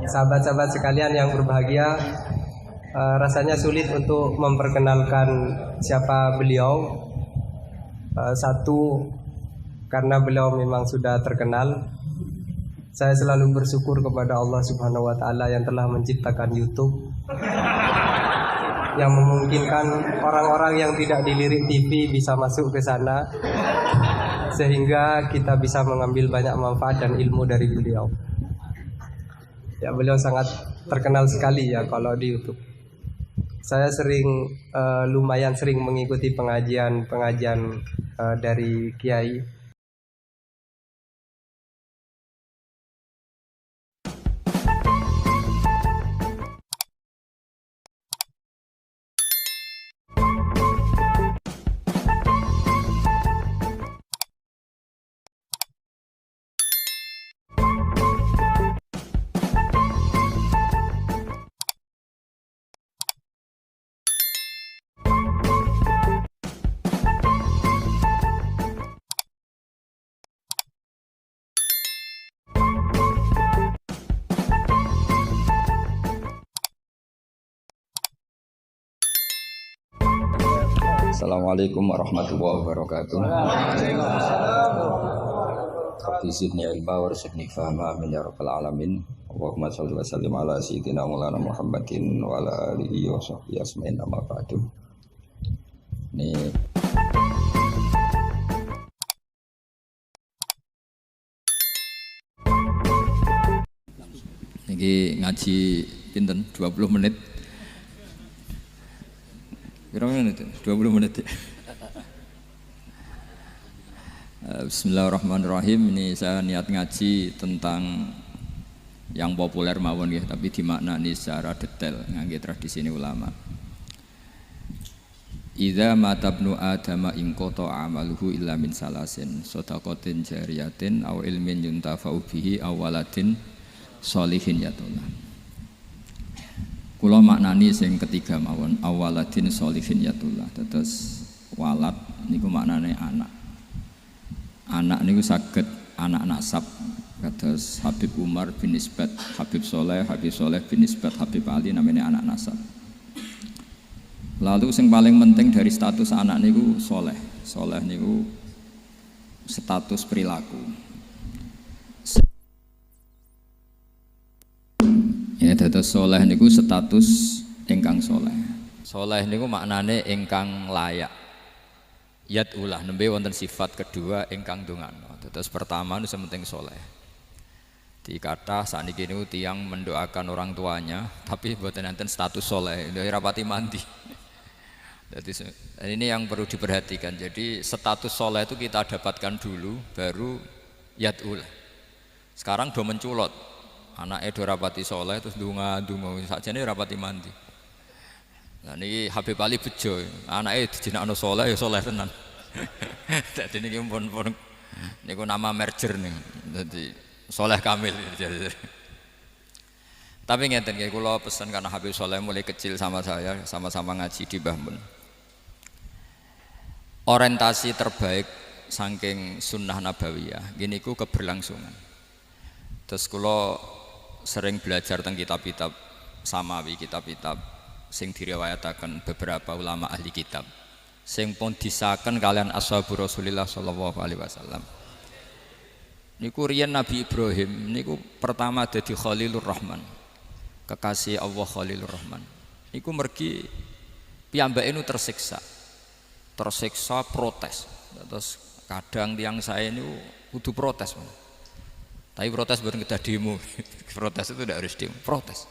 Sahabat-sahabat sekalian yang berbahagia, rasanya sulit untuk memperkenalkan siapa beliau. Satu, karena beliau memang sudah terkenal. Saya selalu bersyukur kepada Allah Subhanahu wa Ta'ala yang telah menciptakan YouTube, yang memungkinkan orang-orang yang tidak dilirik TV bisa masuk ke sana, sehingga kita bisa mengambil banyak manfaat dan ilmu dari beliau. Ya, beliau sangat terkenal sekali ya kalau di YouTube. Saya lumayan sering mengikuti pengajian dari Kiai. Assalamualaikum warahmatullahi wabarakatuh. Rabbi zidni ilma warzuqni fahma amin ya rabbal alamin. Allahumma shalli wa sallim ala sayyidina Maulana Muhammadin wa ala alihi wa sahbihi asma'in amma ba'du. Niki ngaji pinten 20 menit. Berapa menit? 20 menit ya. Bismillahirrahmanirrahim. Ini saya niat ngaji tentang yang populer mawon ya, tapi dimaknani secara detail ngangge tradisi ini ulama. Idza matabnu adama in qata amaluhu illa min salasin shadaqatin jariyatin aw ilmin yuntafa'u bihi aw waladin sholihin yatullah. Kula maknani sing ketiga mawon, awaladin sholihin yatullah. Terus walad niku maknane anak. Anak niku saged anak nasab. Kados Habib Umar bin Nisbat Habib Soleh bin Nisbat Habib Ali namanya anak nasab. Lalu sing paling penting dari status anak niku soleh. Soleh niku status perilaku. Ya, dados soleh niku status ingkang soleh. Soleh niku maknane ingkang layak. Yat ulah nembe wonten sifat kedua ingkang ndongakno. Dados pertama nu sementing soleh. Dikata sakniki niku tiyang mendoakan orang tuanya, tapi mboten enten status soleh, ora pati mandi. Jadi ini yang perlu diperhatikan. Jadi status soleh itu kita dapatkan dulu, baru yat ulah. Sekarang do menculot. Anaknya do rapati soleh terus dunga sakjane rapati mandi. Nah niki Habib Ali bejo, anaknya dijinakno soleh ya soleh tenan. Dadi niki pun niku nama merger nih. Dadi soleh kamil. Tapi ngeten nggih kula pesan karena Habib Soleh mulai kecil sama saya, sama-sama ngaji di Mbah Mun. Orientasi terbaik saking sunnah nabawiyah gini ku keberlangsungan. Terus kula sering belajar tentang kitab-kitab samawi, kitab-kitab sing diriwayataken beberapa ulama ahli kitab sing pun disaken kalian ashabur Rasulillah sallallahu alaihi wasallam. Niku riyen Nabi Ibrahim niku pertama dadi Khalilur Rahman, kekasih Allah Khalilur Rahman. Niku mergi piyambake nu tersiksa protes. Terus kadang tiang saya niku kudu protes. Tapi protes bukan kita demo. Protes itu tidak harus demo, protes.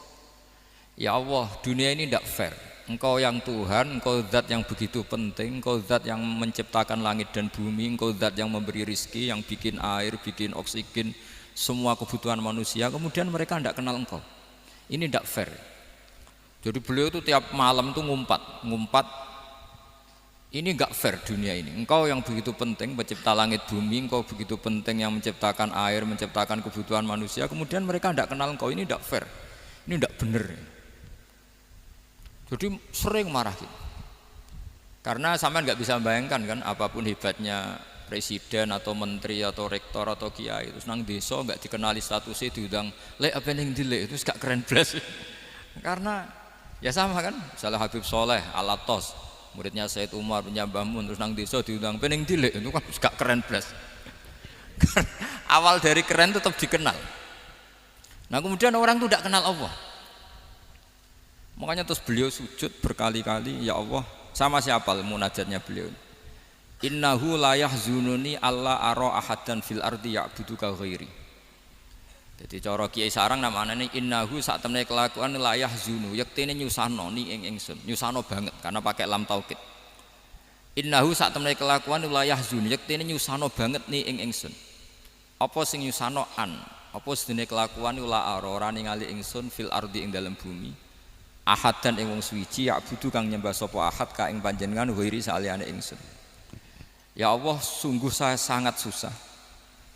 Ya Allah, dunia ini tidak fair. Engkau yang Tuhan, Engkau zat yang begitu penting, Engkau zat yang menciptakan langit dan bumi, Engkau zat yang memberi rizki, yang bikin air, bikin oksigen, semua kebutuhan manusia. Kemudian mereka tidak kenal Engkau. Ini tidak fair. Jadi beliau itu tiap malam itu ngumpat. Ini enggak fair dunia ini. Engkau yang begitu penting pencipta langit bumi, Engkau begitu penting yang menciptakan air, menciptakan kebutuhan manusia, kemudian mereka tidak kenal Engkau. Ini enggak fair. Ini enggak benar. Jadi sering marah gitu. Karena sampean enggak bisa bayangkan kan apapun hebatnya presiden atau menteri atau rektor atau kiai terus nang desa nggak dikenali statusnya diundang lek apa yang dilek itu gak keren belas. Karena ya sama kan, misalnya Habib Soleh Alatos muridnya Said Umar punya Mbah Mun terus nang desa diundang pening dilek itu kan gak keren belas. Awal dari keren tetap dikenal. Nah kemudian orang itu tidak kenal Allah. Makanya terus beliau sujud berkali-kali, ya Allah, sama siapa munajatnya beliau. Innahu la yahzununi alla ara ahadan fil ardi ya'buduka ghairi. Jadi cara Kiai Sarang namanya innahu sak temene kelakuan la yahzunu, yektene nyusano ni ing ingsun, nyusano banget karena pakai lam taukid. Innahu sak temene kelakuan la yahzunu, yektene nyusano banget ni ing ingsun. Apa sing nyusano an? Apa sedene kelakuan la ora ningali ingsun fil ardi ing dalam bumi. Ahadan ing wong suwiji ya'budu kang nyembah sapa ahad ka ing panjenengan ghairi saliyane ingsun. Ya Allah, sungguh saya sangat susah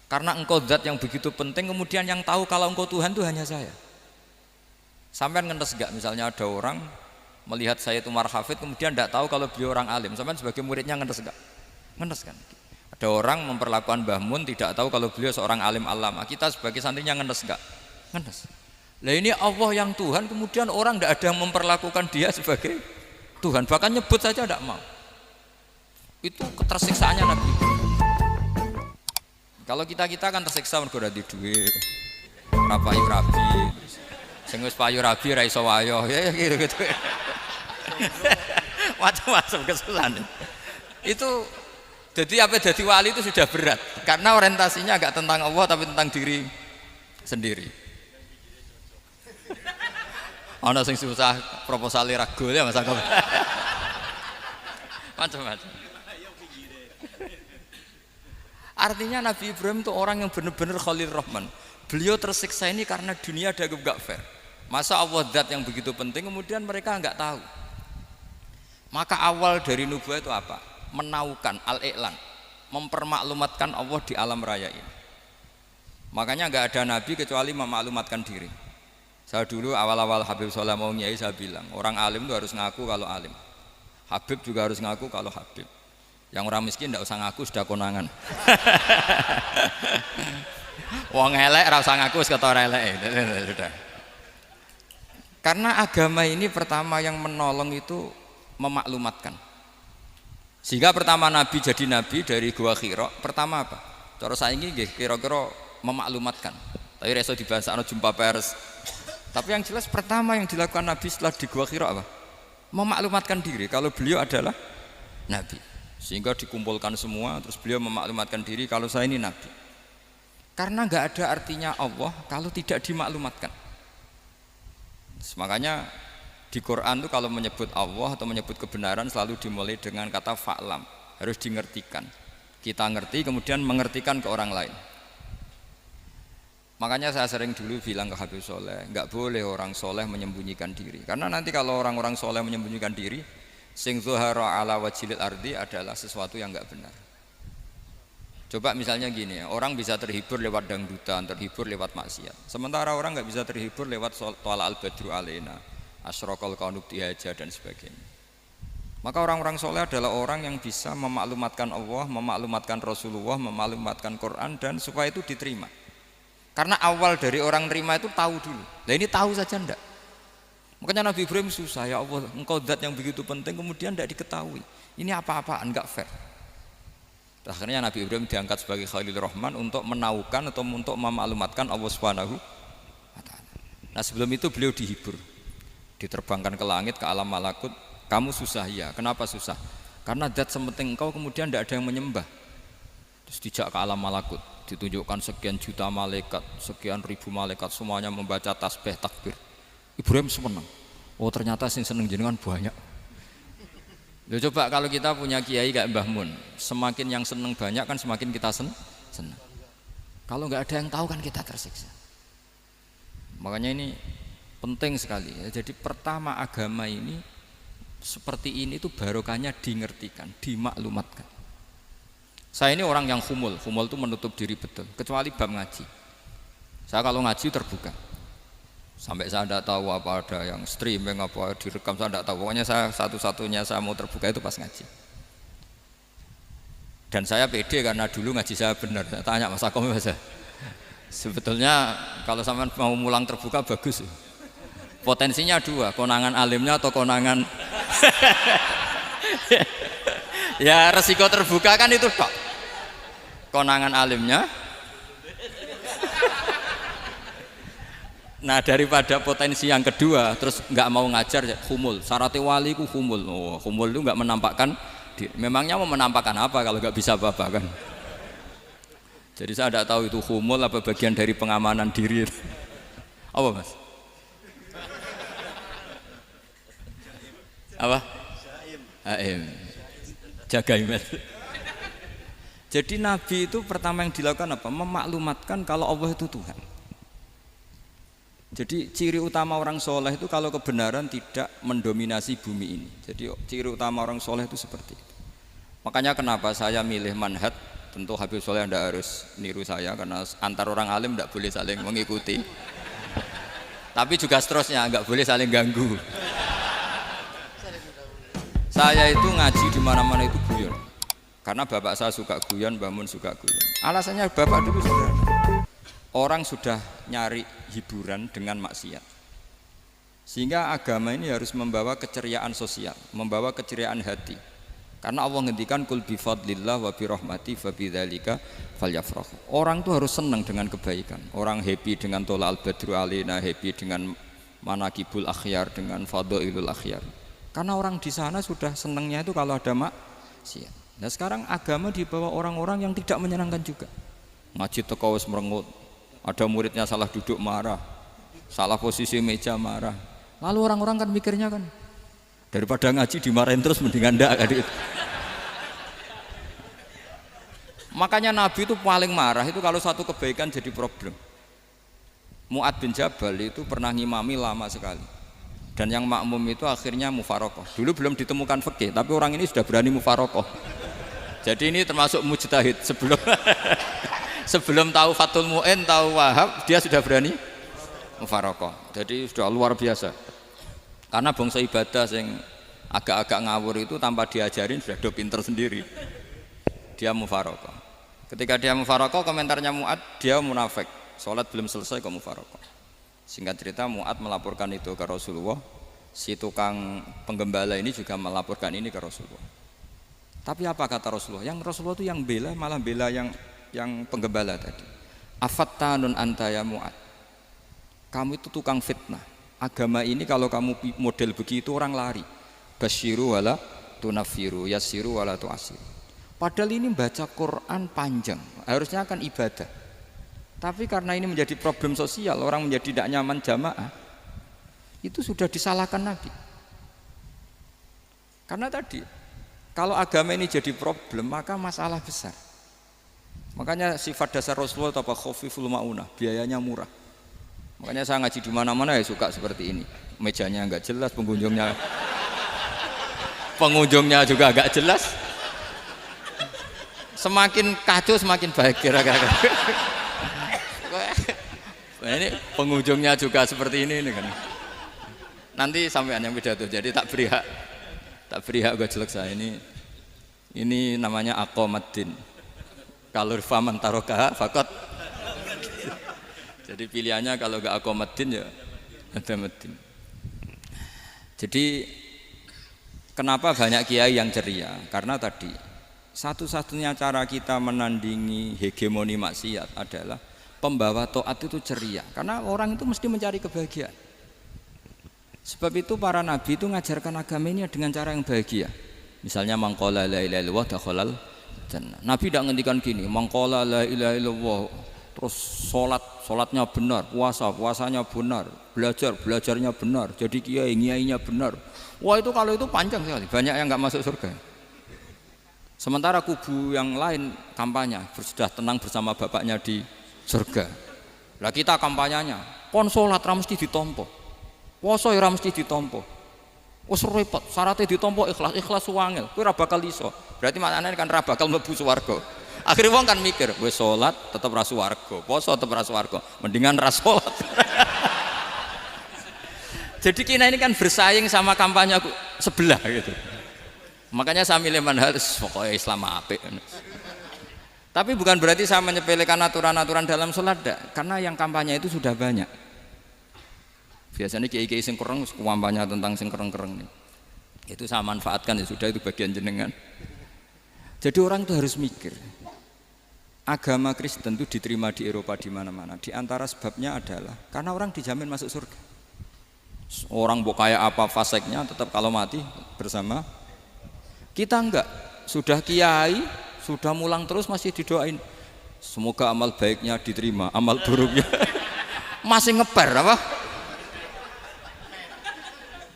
karena engkau zat yang begitu penting, kemudian yang tahu kalau engkau Tuhan itu hanya saya. Sampean ngenes gak misalnya ada orang melihat saya itu Umar Hafid kemudian tidak tahu kalau beliau orang alim, sampean sebagai muridnya ngenes gak? Ngenes kan? Ada orang memperlakukan Mbah Mun tidak tahu kalau beliau seorang alim alama, kita sebagai santrinya ngenes gak? Ngenes. Lah ini Allah yang Tuhan, kemudian orang tidak ada yang memperlakukan dia sebagai Tuhan, bahkan nyebut saja tidak mau. Itu ketersiksaannya Nabi. Kalau kita kan tersiksa mergo ora duwe rapayu rabi. Sing wis payu rabi ra iso wayo. Ya gitu. Macam-macam kesusahan. Itu jadi apa jadi wali itu sudah berat karena orientasinya agak tentang Allah tapi tentang diri sendiri. Ana sing susah proposal ragu ya Mas Agam. Macam-macam. Artinya Nabi Ibrahim itu orang yang benar-benar Khalil Rahman. Beliau tersiksa ini karena dunia dianggap gak fair. Masa Allah zat yang begitu penting kemudian mereka nggak tahu. Maka awal dari nubuah itu apa? Menaukan, al-i'lan, mempermaklumatkan Allah di alam raya ini. Makanya nggak ada nabi kecuali memaklumatkan diri. Saya dulu awal-awal Habib Soleh mau nyai saya bilang orang alim itu harus ngaku kalau alim. Habib juga harus ngaku kalau Habib. Yang orang miskin tidak usah ngaku sudah konangan. Wong elek ora usah ngaku wis ketara elek. Sudah. Karena agama ini pertama yang menolong itu memaklumatkan. Sehingga pertama Nabi jadi Nabi dari Gua Hira, pertama apa? Cara saiki nggih kira-kira memaklumatkan. Tapi reso dibahasakno jumpa pers. Tapi yang jelas pertama yang dilakukan Nabi setelah di Gua Hira apa? Memaklumatkan diri kalau beliau adalah Nabi. Sehingga dikumpulkan semua terus beliau memaklumatkan diri kalau saya ini Nabi. Karena nggak ada artinya Allah kalau tidak dimaklumatkan. Makanya di Quran itu kalau menyebut Allah atau menyebut kebenaran selalu dimulai dengan kata fa'lam, harus dingertikan. Kita ngerti kemudian mengertikan ke orang lain. Makanya saya sering dulu bilang ke Habib Soleh, nggak boleh orang soleh menyembunyikan diri. Karena nanti kalau orang-orang soleh menyembunyikan diri, sing zuhara ala wajhil ardi adalah sesuatu yang enggak benar. Coba misalnya gini, orang bisa terhibur lewat dangdutan, terhibur lewat maksiat. Sementara orang enggak bisa terhibur lewat thala al-badru alaina, asyraqal kaunu bihaja dan sebagainya. Maka orang-orang soleh adalah orang yang bisa memaklumatkan Allah, memaklumatkan Rasulullah, memaklumatkan Quran dan supaya itu diterima. Karena awal dari orang terima itu tahu dulu. Nah ini tahu saja enggak. Makanya Nabi Ibrahim susah, ya Allah engkau zat yang begitu penting kemudian tidak diketahui. Ini apa-apaan, enggak fair. Akhirnya Nabi Ibrahim diangkat sebagai Khalil Rahman untuk menaukan atau untuk memaklumatkan Allah Subhanahu wa ta'ala. Nah sebelum itu beliau dihibur, diterbangkan ke langit, ke alam malakut. Kamu susah ya, kenapa susah? Karena zat sementing engkau kemudian tidak ada yang menyembah. Terus dijak ke alam malakut, ditunjukkan sekian juta malaikat, sekian ribu malaikat semuanya membaca tasbih takbir. Ibrahim senang. Oh ternyata sing seneng jenengan banyak. Loh, coba kalau kita punya kiai kayak Mbah Mun, semakin yang seneng banyak kan semakin kita senang. Kalau nggak ada yang tahu kan kita tersiksa. Makanya ini penting sekali. Jadi pertama agama ini seperti ini tuh barokahnya dingertikan, dimaklumatkan. Saya ini orang yang humul itu menutup diri betul, kecuali bab ngaji. Saya kalau ngaji terbuka. Sampai saya tidak tahu apa ada yang streaming apa direkam, saya tidak tahu. Pokoknya saya satu-satunya saya mau terbuka itu pas ngaji. Dan saya pede karena dulu ngaji saya benar. Saya tanya Mas Akom, Mas, sebetulnya kalau sampean mau mulang terbuka bagus. Potensinya dua, konangan alimnya atau konangan ya resiko terbuka kan itu tok. Konangan alimnya. Nah daripada potensi yang kedua terus nggak mau ngajar humul. Syaratnya wali ku humul. Oh, humul itu nggak menampakkan diri. Memangnya mau menampakkan apa kalau nggak bisa apa-apa kan? Jadi saya tidak tahu itu humul apa bagian dari pengamanan diri. Apa Mas? Apa? Haim. Jaga iman. Jadi Nabi itu pertama yang dilakukan apa? Memaklumatkan kalau Allah itu Tuhan. Jadi ciri utama orang soleh itu kalau kebenaran tidak mendominasi bumi ini. Jadi ciri utama orang soleh itu seperti itu. Makanya kenapa saya milih manhaj. Tentu Habib Soleh tidak harus niru saya karena antar orang alim tidak boleh saling mengikuti. Tapi juga seterusnya nggak boleh saling ganggu. Saya itu ngaji di mana-mana itu guyon. Karena bapak saya suka guyon, Mbah Mun suka guyon. Alasannya bapak dulu sederhana. Orang sudah nyari hiburan dengan maksiat. Sehingga agama ini harus membawa keceriaan sosial, membawa keceriaan hati. Karena Allah ngendikan kul bi fadlillah wa bi rahmati fa bidzalika falyafrahu. Orang tuh harus senang dengan kebaikan. Orang happy dengan tola al-badru alaina, happy dengan manaqibul akhyar, dengan fadhailul akhyar. Karena orang di sana sudah senangnya itu kalau ada maksiat. Nah sekarang agama dibawa orang-orang yang tidak menyenangkan juga. Ngaji teko wis merengut. Ada muridnya salah duduk marah. Salah posisi meja marah. Lalu orang-orang kan mikirnya kan daripada ngaji dimarahin terus mendingan ndak kan. Makanya Nabi itu paling marah itu kalau satu kebaikan jadi problem. Mu'ad bin Jabal itu pernah ngimami lama sekali. Dan yang makmum itu akhirnya mufarokoh. Dulu belum ditemukan fikih, tapi orang ini sudah berani mufarokoh. Jadi ini termasuk mujtahid. Sebelum tahu Fathul Mu'in, tahu Wahab, dia sudah berani mufarokoh. Jadi sudah luar biasa. Karena bangsa ibadah yang agak-agak ngawur itu tanpa diajarin sudah do pinter sendiri. Dia mufarokoh. Ketika dia mufarokoh, komentarnya Mu'ad, dia munafik. Sholat belum selesai kok mufarokoh. Singkat cerita Mu'ad melaporkan itu ke Rasulullah. Si tukang penggembala ini juga melaporkan ini ke Rasulullah. Tapi apa kata Rasulullah? Yang Rasulullah itu yang bela, malah bela yang penggembala tadi. Afattanun anta ya Mu'ad. Kamu itu tukang fitnah. Agama ini kalau kamu model begitu orang lari. Basyiru wala tunafiru, yassiru wala tu'asiru. Padahal ini baca Quran panjang, harusnya akan ibadah. Tapi karena ini menjadi problem sosial, orang menjadi tidak nyaman jamaah, itu sudah disalahkan Nabi. Karena tadi, kalau agama ini jadi problem, maka masalah besar. Makanya sifat dasar Rasulullah itu apa? Khafiful ma'unah, biayanya murah. Makanya saya ngaji di mana-mana ya suka seperti ini. Mejanya enggak jelas, pengunjungnya juga agak jelas. Semakin kacau semakin baik kira-kira. Nah, ini pengunjungnya juga seperti ini kan. Nanti sampean yang pidato, jadi tak beri hak gue jelek saya ini namanya aqomaddin. Kalau faman tarokaha fakot. Jadi pilihannya kalau gak aqomaddin ya ada maddin. Jadi kenapa banyak kiai yang ceria? Karena tadi satu-satunya cara kita menandingi hegemoni maksiat adalah pembawa taat itu ceria, karena orang itu mesti mencari kebahagiaan. Sebab itu para nabi itu mengajarkan agama ini dengan cara yang bahagia. Misalnya mangqala la ilaha illallah dakhalal jannah. Nabi tidak ngendikan gini, mangqala la ilaha illallah terus salatnya benar, puasanya benar, belajarnya benar, jadi kiainya benar. Wah itu kalau itu panjang sekali, banyak yang enggak masuk surga. Sementara kubu yang lain kampanye sudah tenang bersama bapaknya di surga. Lah kita kampanyenya, kon salat ra mesti ditampa. Puasa ya ra mesti ditampa. Wis repot, syaratnya ditampa ikhlas wangel. Kowe ora bakal iso. Berarti maknane kan ra bakal mlebu swarga. Akhire wong kan mikir, wis salat tetep ra swarga, puasa tetep ra swarga, mendingan ra salat. Jadi kita ini kan bersaing sama kampanye sebelah gitu. Makanya saya milih manhaj pokoknya Islam apik. Tapi bukan berarti saya menyepelekan aturan-aturan dalam sholat, karena yang kampanye itu sudah banyak. Biasanya kiai-kiai sing kereng kampanye tentang sing kereng-kereng nih. Itu saya manfaatkan, ya sudah, itu bagian jenengan. Jadi orang itu harus mikir. Agama Kristen itu diterima di Eropa di mana-mana. Di antara sebabnya adalah karena orang dijamin masuk surga. Orang mau kayak apa faseknya tetap kalau mati bersama. Kita enggak, sudah kiai, sudah mulang terus masih didoain. Semoga amal baiknya diterima, amal buruknya masih ngeper apa?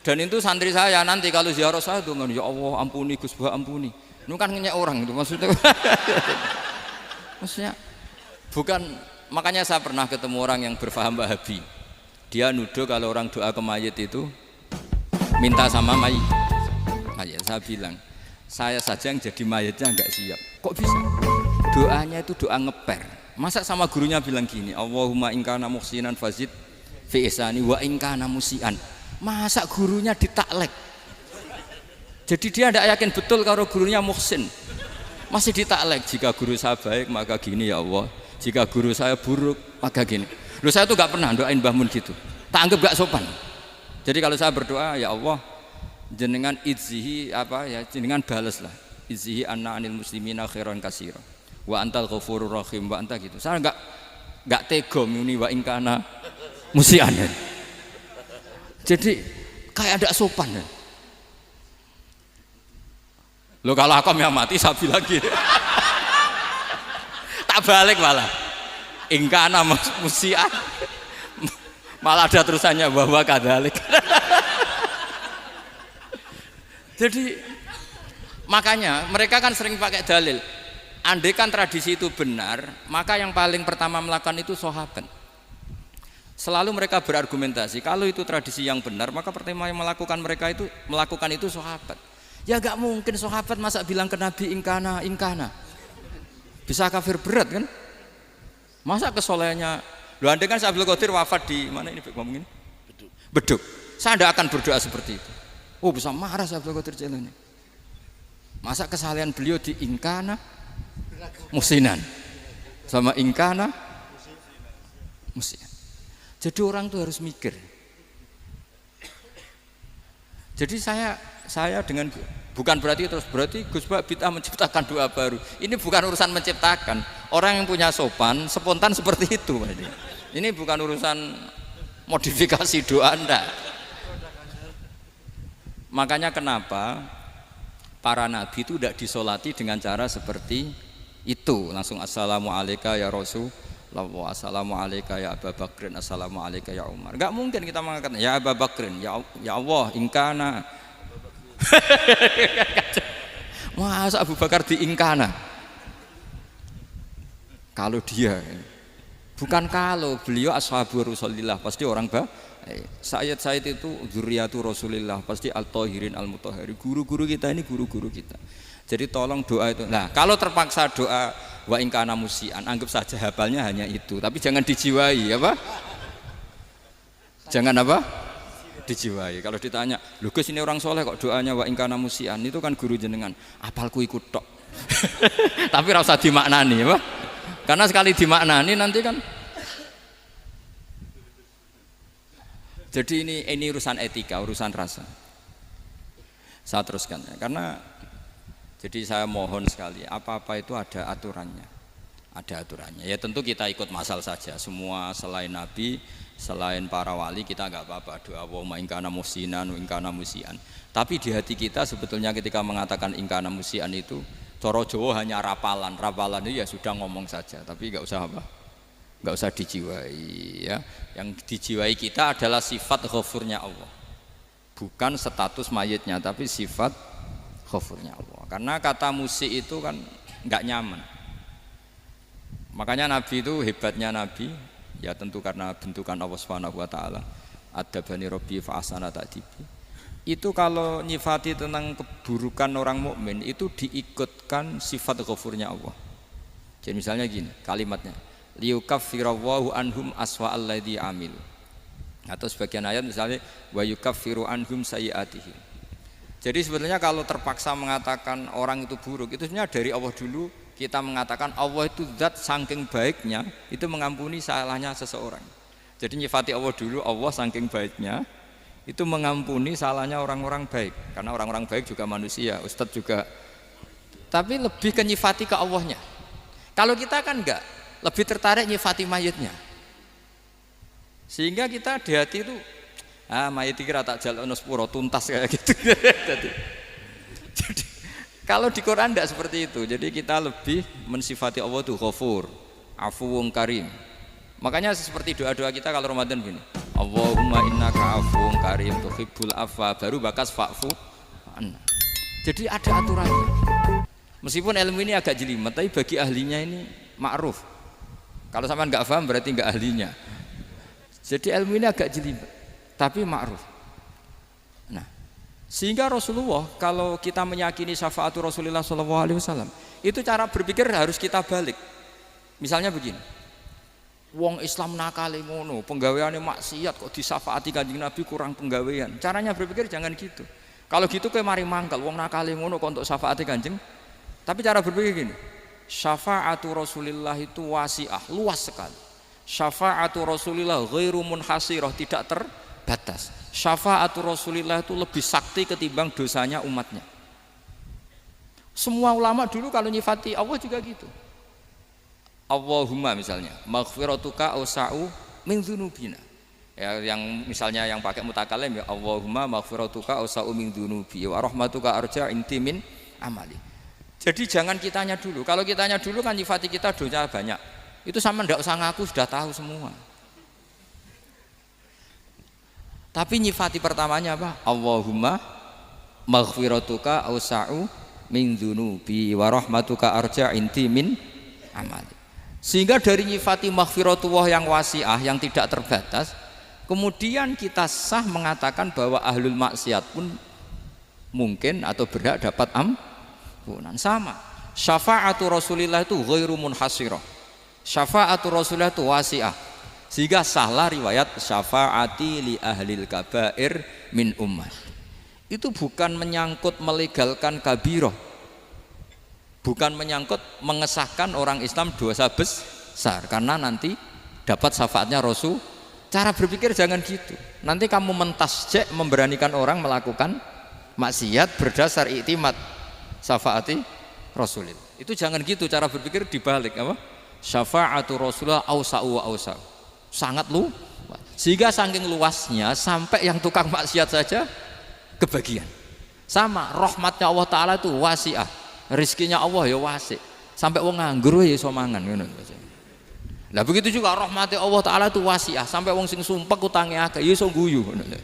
Dan itu santri saya nanti kalau ziarah saya tuh, ya Allah ampuni Gus Bah ampuni. Itu kan ngenyek orang itu maksudnya. Maksudnya bukan, makanya saya pernah ketemu orang yang berfaham Wahabi. Dia nuduh kalau orang doa ke mayit itu minta sama mayit. Saya bilang, saya saja yang jadi mayitnya enggak siap. Kok bisa? Doanya itu doa ngeper. Masa sama gurunya bilang gini, Allahumma ingkana muhsinan fazid fi ihsani wa ingkana musian. Masa gurunya ditaklek? Jadi dia tidak yakin betul kalau gurunya muhsin. Masih ditaklek, jika guru saya baik maka gini ya Allah, jika guru saya buruk maka gini. Loh, saya tuh gak pernah doain Mbah Mun gitu, tak anggap gak sopan. Jadi kalau saya berdoa, ya Allah jenengan izzihi apa ya, jenengan balas lah, izzihi anna anil muslimina khairan katsira wa antal ghafurur rahim wa anta gitu. Saya gak tega muni wa ingkana musian. Jadi kayak ada sopan ya. Loh, kalau aku yang mati saya bilang gitu. Tak balik malah ingkana musian, malah ada terusannya bahwa kadalik. Jadi makanya mereka kan sering pakai dalil, andai kan tradisi itu benar, maka yang paling pertama melakukan itu sahabat. Selalu mereka berargumentasi kalau itu tradisi yang benar, maka pertama yang melakukan itu sahabat. Ya gak mungkin sahabat masa bilang ke Nabi ingkana, bisa kafir berat kan? Masa kesolehannya, lu andai kan Abdul Qadir wafat di mana ini ngomongin? Beduk. Saya tidak akan berdoa seperti itu. Oh, bisa marah Abdul Qadir Jailani. Masa kesalahan beliau di ingkana musinan sama ingkana musian. Jadi orang tuh harus mikir. Jadi saya dengan bukan berarti Gus Bah bid'ah menciptakan doa baru. Ini bukan urusan menciptakan. Orang yang punya sopan spontan seperti itu. Ini bukan urusan modifikasi doa Anda. Makanya kenapa para nabi itu tidak disolati dengan cara seperti itu, langsung assalamualaikum ya Rasulullah, assalamualaikum ya Abu Bakrin, assalamualaikum ya Umar. Enggak mungkin kita mengatakan ya Abu Bakrin, ya Allah ingkana. Masa Abu Bakar diingkana? Kalau dia, bukan kalau beliau ashabu Rasulillah, pasti orang Sayyid itu dzurriyyatu Rasulillah, pasti al-tahirin al-mutahharin. Guru-guru kita ini guru-guru kita. Jadi tolong doa itu. Nah, kalau terpaksa doa wa ingkana musian, anggap saja hafalnya hanya itu, tapi jangan dijiwai, apa? Jangan apa? Dijiwai. Kalau ditanya, "Lho Gus, ini orang soleh kok doanya wa ingkana musian?" Itu kan guru jenengan. Apalku ikut tok. Tapi ora usah dimaknani, apa? Karena sekali dimaknani nanti kan. Jadi ini urusan etika, urusan rasa. Saya teruskan ya, karena jadi saya mohon sekali, apa-apa itu ada aturannya. Ada aturannya. Ya tentu kita ikut masal saja. Semua selain Nabi, selain para wali kita enggak apa-apa doa wa ingkana musinan, ingkana musian. Tapi di hati kita sebetulnya ketika mengatakan ingkana musian itu coro Jawa hanya rapalan. Rapalan itu ya sudah ngomong saja, tapi enggak usah apa? Enggak usah dijiwai ya. Yang dijiwai kita adalah sifat ghafurnya Allah. Bukan status mayitnya, tapi sifat ghafurnya Allah. Karena kata musik itu kan enggak nyaman. Makanya Nabi itu hebatnya Nabi, ya tentu karena bentukan Allah Subhanahu wa taala. Adabani Rabbi fa ahsana ta'dibi. Itu kalau nyifati tentang keburukan orang mukmin itu diikutkan sifat ghafurnya Allah. Jadi misalnya gini, kalimatnya liyukaffirallahu anhum aswa alladzi amil. Atau sebagian ayat misalnya wa yukaffiru anhum sayiatihim. Jadi sebetulnya kalau terpaksa mengatakan orang itu buruk, itu sebenarnya dari Allah dulu kita mengatakan Allah itu zat saking baiknya itu mengampuni salahnya seseorang. Jadi nyifati Allah dulu, Allah saking baiknya itu mengampuni salahnya orang-orang baik. Karena orang-orang baik juga manusia, Ustadz juga. Tapi lebih ke nyifati ke Allahnya. Kalau kita kan enggak, lebih tertarik nyifati mayitnya. Sehingga kita di hati itu mayit iki ra tak jalukno sepuro tuntas kayak gitu. Jadi kalau di Quran tidak seperti itu. Jadi kita lebih mensifati Allah itu Ghafur, Afuwun Karim. Makanya seperti doa-doa kita kalau Ramadan gini. Allahumma innaka afuwun karim tuhibbul afwa, baru bakas fa'fu anna. Jadi ada aturannya. Meskipun ilmu ini agak jelimet, tapi bagi ahlinya ini ma'ruf. Kalau sampean nggak paham berarti nggak ahlinya. Jadi ilmu ini agak jelimet, tapi ma'ruf. Nah, sehingga Rasulullah kalau kita meyakini syafaatu Rasulullah SAW, itu cara berpikir harus kita balik. Misalnya begini, wong Islam nakale ngono, penggaweane maksiat kok disyafaati Kanjeng Nabi kurang penggawean. Caranya berpikir jangan gitu. Kalau gitu kowe mari mangkel, wong nakale ngono kok untuk syafaati Kanjeng. Tapi cara berpikir gini, syafaatu Rasulillah itu wasi'ah, luas sekali. Syafaatu Rasulillah ghairu munhasirah, tidak terbatas. Syafaatu Rasulillah itu lebih sakti ketimbang dosanya umatnya. Semua ulama dulu kalau nyifati Allah juga gitu. Allahumma misalnya, maghfiratuka awsa'u min dzunubina. Ya, yang misalnya yang pakai mutakalim ya Allahumma maghfiratuka awsa'u min dzunubi wa rahmatuka arja inti min amali. Jadi jangan kitanya dulu. Kalau kitanya dulu kan nyifati kita dosa banyak. Itu sama ndak usah ngaku, sudah tahu semua. Tapi nyifati pertamanya apa? Allahumma maghfiratuka awsa'u min dzunubi wa rahmatuka arja inti min amali. Sehingga dari nyifati maghfiratullah yang wasi'ah, yang tidak terbatas, kemudian kita sah mengatakan bahwa ahlul maksiat pun mungkin atau berhak dapat ampunan. Sama, syafaatu Rasulillah itu ghairu munhasirah, syafaatu Rasulillah itu wasi'ah. Sehingga sahlah riwayat syafaati li ahlil kabair min ummah. Itu bukan menyangkut melegalkan kabirah, bukan menyangkut mengesahkan orang Islam dosa besar, karena nanti dapat syafaatnya Rasul. Cara berpikir jangan gitu. Nanti kamu mentasjek, memberanikan orang melakukan maksiat berdasar iktimat syafaati Rasulillah. Itu jangan gitu cara berpikir, dibalik apa? Syafaatu Rasulullah awsa'u wa awsa'u. Sangat luas. Sehingga saking luasnya sampai yang tukang maksiat saja kebagian. Sama, rahmatnya Allah Ta'ala itu wasi'ah. Rizkinya Allah ya wasi, sampai wong nganggur ya iso mangan ngono. Lah begitu juga rahmati Allah Taala itu wasiah, sampai wong sing sumpek utange akeh ya iso guyu ngono lho.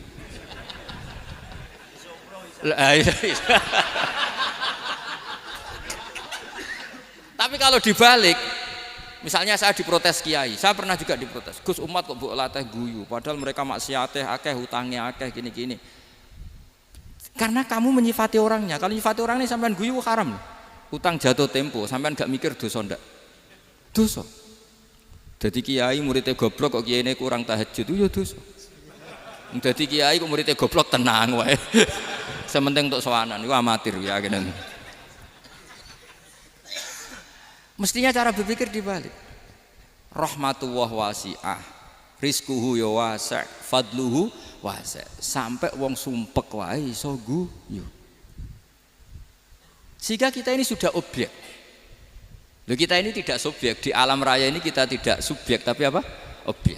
Tapi kalau dibalik, misalnya saya diprotes kiai, saya pernah juga diprotes. Gus, umat kok mbok latih guyu, padahal mereka maksiate akeh, utange akeh, gini-gini. Karena kamu menyifati orangnya. Kalau menyifati orangnya sampean guyu haram. Utang jatuh tempo, sampean gak mikir dosa ndak? Dosa. Jadi kiai muridnya goblok kok kiai kurang tahajud itu ya dosa. Jadi kiai kok muridnya goblok tenang wae. Sementing untuk sowanan itu amatir ya kenen. Mestinya cara berpikir dibalik. Rahmatullah wasi'ah, rizquhu ya wasi', fadluhu wasi'. Sampai wong sumpek wae iso guyu. Sehingga kita ini sudah objek. Loh, kita ini tidak subjek. Di alam raya ini kita tidak subjek, tapi apa? Objek.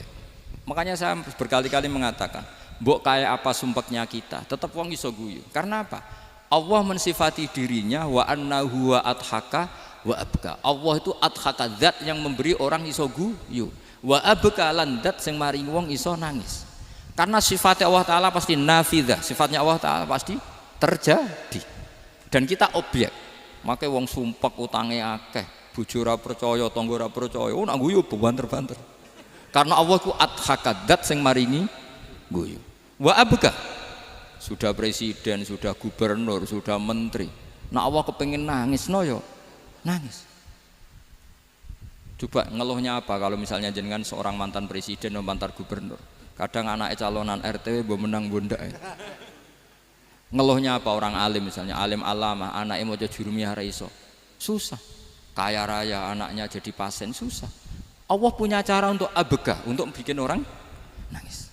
Makanya saya berkali-kali mengatakan, mbok kayak apa sumpeknya kita, tetap wong iso guyu. Karena apa? Allah mensifati dirinya wa annahu wa adhaka wa abka. Allah itu adhaka, zat yang memberi orang iso guyu. Wa abka lan zat sing maringi wong iso nangis. Karena sifatnya Allah Ta'ala pasti nafidah, sifatnya Allah Ta'ala pasti terjadi. Dan kita objek. Makanya wong sumpek utange akeh, bojo ora percaya, tangga ora percaya, nak guyu banter-banter. Karena Allah ku adhakadat sing maringi guyu. Wa abka, sudah presiden, sudah gubernur, sudah menteri. Nak Allah kepengin nangis no yo nangis. Coba ngeluhnya apa kalau misalnya jenengan seorang mantan presiden atau mantan gubernur. Kadang anaknya calonan RT mbok menang bondak. Ngeluhnya apa orang alim misalnya, alim alama, anaknya mau jadi jurumiyah ra iso. Susah. Kaya raya anaknya jadi pasien, susah. Allah punya cara untuk abegah, untuk bikin orang nangis.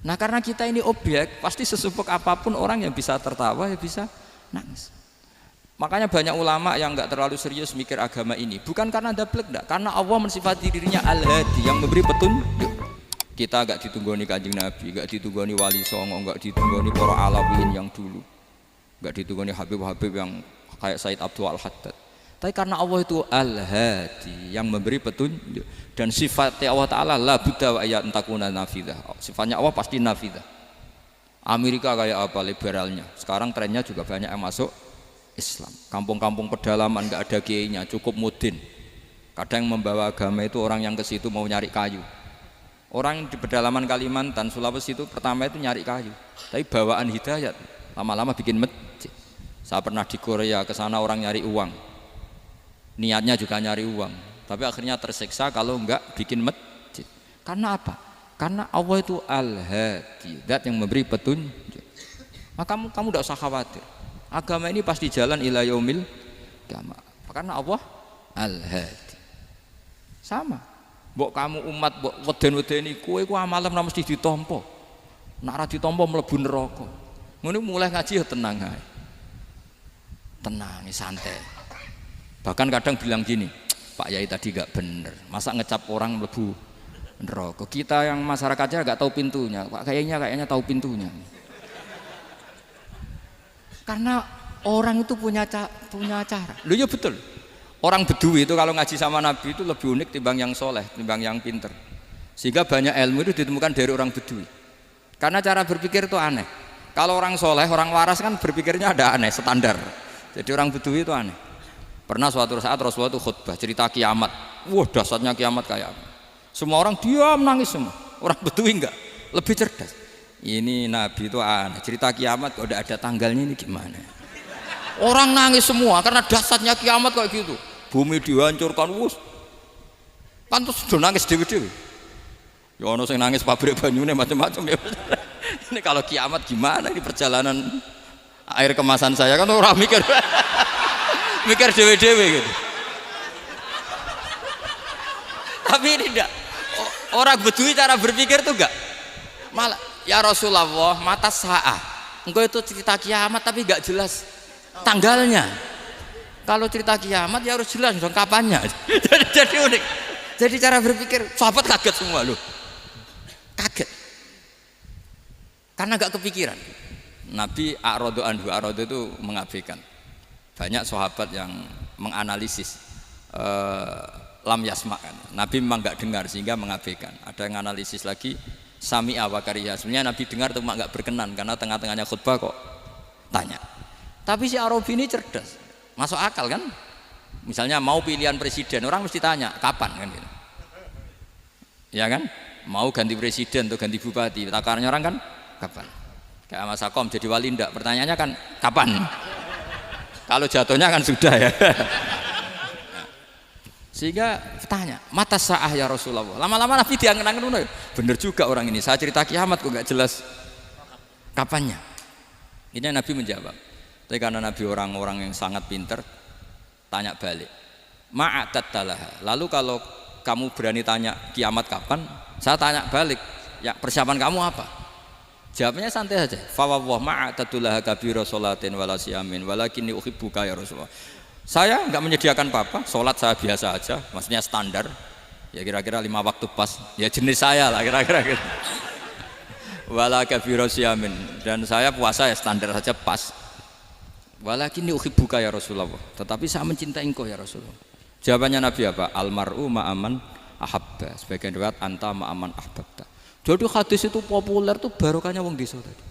Nah karena kita ini objek, pasti sesupuk apapun orang yang bisa tertawa ya bisa nangis. Makanya banyak ulama yang nggak terlalu serius mikir agama ini, bukan karena dablek, enggak, karena Allah mensifati dirinya Al-Hadi yang memberi petunjuk. Kita gak ditunggoni Kanjeng Nabi, gak ditunggoni Wali Songo, gak ditunggoni para alawiyin yang dulu, gak ditunggoni Habib-Habib yang kayak Said Abdul Al-Haddad. Tapi karena Allah itu Al-Hadi yang memberi petunjuk, dan sifatnya Allah Ta'ala la budda wa ayat entakuna nafidah. Sifatnya Allah pasti nafidah. Amerika kayak apa liberalnya, sekarang trennya juga banyak yang masuk Islam. Kampung-kampung pedalaman gak ada kiainya, cukup mudin. Kadang yang membawa agama itu orang yang ke situ mau nyari kayu. Orang di pedalaman Kalimantan, Sulawesi itu pertama itu nyari kayu, tapi bawaan hidayat, lama-lama bikin masjid. Saya pernah di Korea, ke sana orang nyari uang, niatnya juga nyari uang, tapi akhirnya tersiksa kalau enggak bikin masjid. Karena apa? Karena Allah itu Al-Hadi, zat yang memberi petunjuk. Maka kamu tidak usah khawatir. Agama ini pasti jalan ila yaumil qiyamah. Karena Allah Al-Hadi. Sama. Mbok kamu umat mbok weden-wedeni kowe ku amalan ora mesti ditampa. Nek ora ditampa mlebu neraka. Ngono mulai ngaji ya tenang ae. Tenang, santai. Bahkan kadang bilang gini, Pak Yai tadi gak bener. Masa ngecap orang mlebu neraka. Kita yang masyarakatnya gak tahu pintunya. Pak kayaknya tahu pintunya. Karena orang itu punya cara. Lho ya betul. Orang Bedui itu kalau ngaji sama Nabi itu lebih unik timbang yang soleh, timbang yang pinter. Sehingga banyak ilmu itu ditemukan dari orang Bedui. Karena cara berpikir itu aneh. Kalau orang soleh, orang waras kan berpikirnya ada aneh, standar. Jadi orang Bedui itu aneh. Pernah suatu saat Rasulullah itu khutbah cerita kiamat. Wah dahsyatnya kiamat kayak apa. Semua orang diam nangis semua. Orang Bedui enggak, lebih cerdas. Ini Nabi itu aneh. Cerita kiamat kok udah ada tanggalnya ini gimana? Orang nangis semua karena dahsyatnya kiamat kayak gitu. Bumi dihancurkan, wus. Kan terus sudah nangis dewi-dewi. Ya ono sing nangis pabrik banyune macam-macam ya. Ini kalau kiamat gimana ini perjalanan air kemasan saya kan orang mikir mikir dewi-dewi gitu. Tapi ini enggak. Orang Bedui cara berpikir tuh enggak. Malah ya Rasulullah mata sa'ah. Engkau itu cerita kiamat tapi enggak jelas tanggalnya. Kalau cerita kiamat ya harus jelas dong kapannya. jadi unik. Jadi cara berpikir sahabat kaget semua loh. Kaget. Karena gak kepikiran. Nabi a'radu anhu, a'radu itu mengabaikan. Banyak sahabat yang menganalisis lam yasma kan. Nabi memang gak dengar sehingga mengabaikan. Ada yang analisis lagi sami'a wa kariha. Sebenarnya Nabi dengar itu gak berkenan karena tengah-tengahnya khutbah kok tanya. Tapi si Arabi ini cerdas. Masuk akal kan? Misalnya mau pilihan presiden, orang mesti tanya kapan kan gitu. Ya kan? Mau ganti presiden atau ganti bupati, takarannya orang kan kapan? Kayak Mas Akom jadi wali ndak? Pertanyaannya kan kapan? Kalau jatuhnya kan sudah ya. Sehingga tanya, mata sa'ah ya Rasulullah. Lama-lama Nabi diangen-angen, bener juga orang ini. Saya cerita kiamat kok gak jelas kapannya. Ini Nabi menjawab. Tapi karena Nabi orang-orang yang sangat pinter, tanya balik. Ma'atat talaha. Lalu kalau kamu berani tanya kiamat kapan, saya tanya balik. Ya persiapan kamu apa? Jawabnya santai saja. Fa wallah ma'atatulaha kabira sholatin wala siyamin walakinni uhibbuka ya Rasulullah. Saya enggak menyediakan apa-apa, sholat saya biasa aja, maksudnya standar. Ya kira-kira 5 waktu pas. Ya jenis saya lah kira-kira gitu. Wala kabira siyamin, dan saya puasa ya standar saja pas. Walakinni uhibbuka ya Rasulullah. Tetapi saya mencintai engkau ya Rasulullah. Jawabannya Nabi apa? Almar'u ma'aman ahabba. Sebagian riwayat anta ma'aman ahbabta. Jadi hadis itu populer tuh barokahnya wong desa tadi.